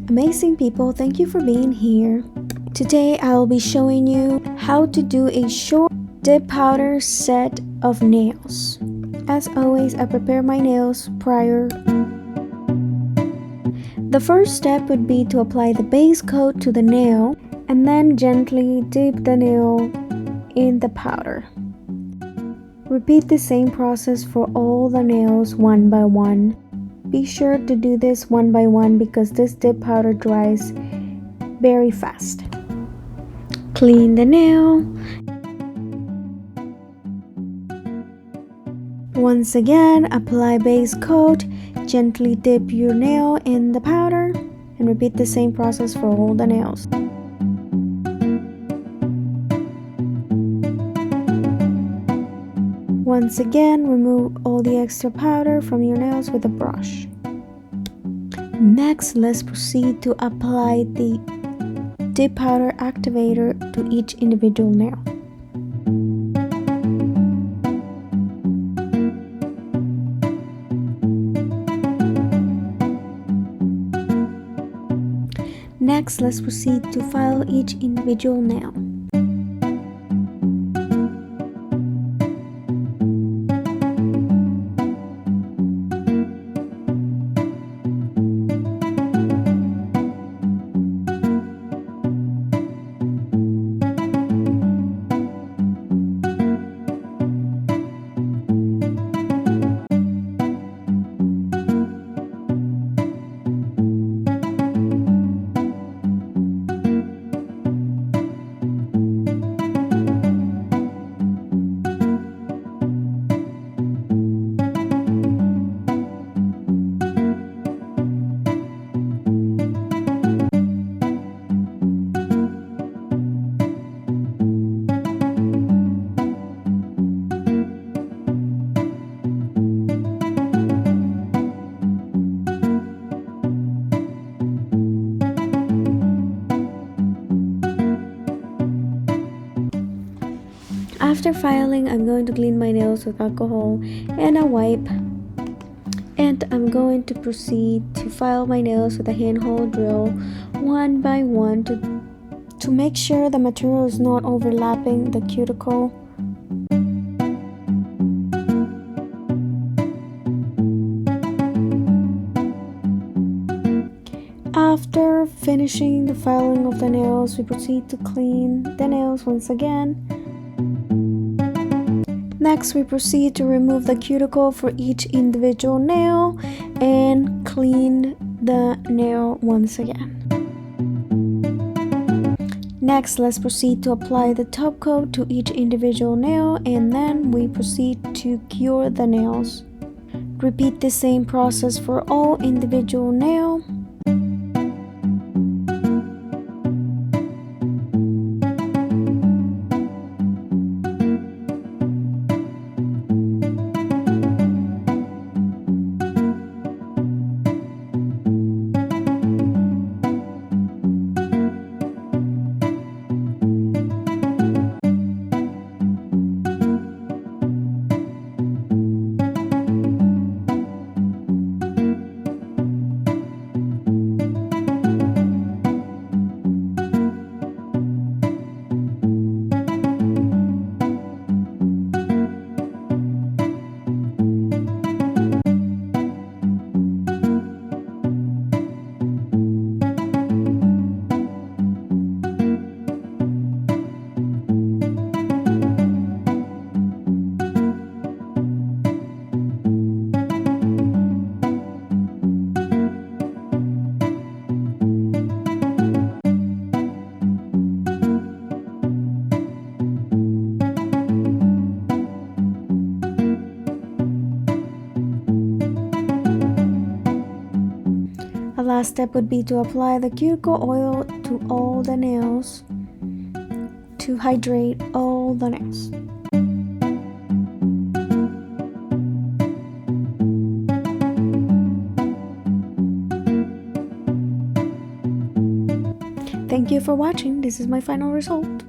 Amazing people, thank you for being here. Today I'll be showing you how to do a short dip powder set of nails. As always, I prepare my nails prior. The first step would be to apply the base coat to the nail and then gently dip the nail in the powder. Repeat the same process for all the nails one by one. Be sure to do this one by one because this dip powder dries very fast. Clean the nail. Once again, apply base coat, gently dip your nail in the powder, and repeat the same process for all the nails. Once again, remove all the extra powder from your nails with a brush. Next, let's proceed to apply the dip powder activator to each individual nail. Next, let's proceed to file each individual nail. After filing, I'm going to clean my nails with alcohol and a wipe. And I'm going to proceed to file my nails with a handhole drill one by one to make sure the material is not overlapping the cuticle. After finishing the filing of the nails, we proceed to clean the nails once again. Next, we proceed to remove the cuticle for each individual nail and clean the nail once again. Next, let's proceed to apply the top coat to each individual nail and then we proceed to cure the nails. Repeat the same process for all individual nails. The last step would be to apply the cuticle oil to all the nails to hydrate all the nails. Thank you for watching. This is my final result.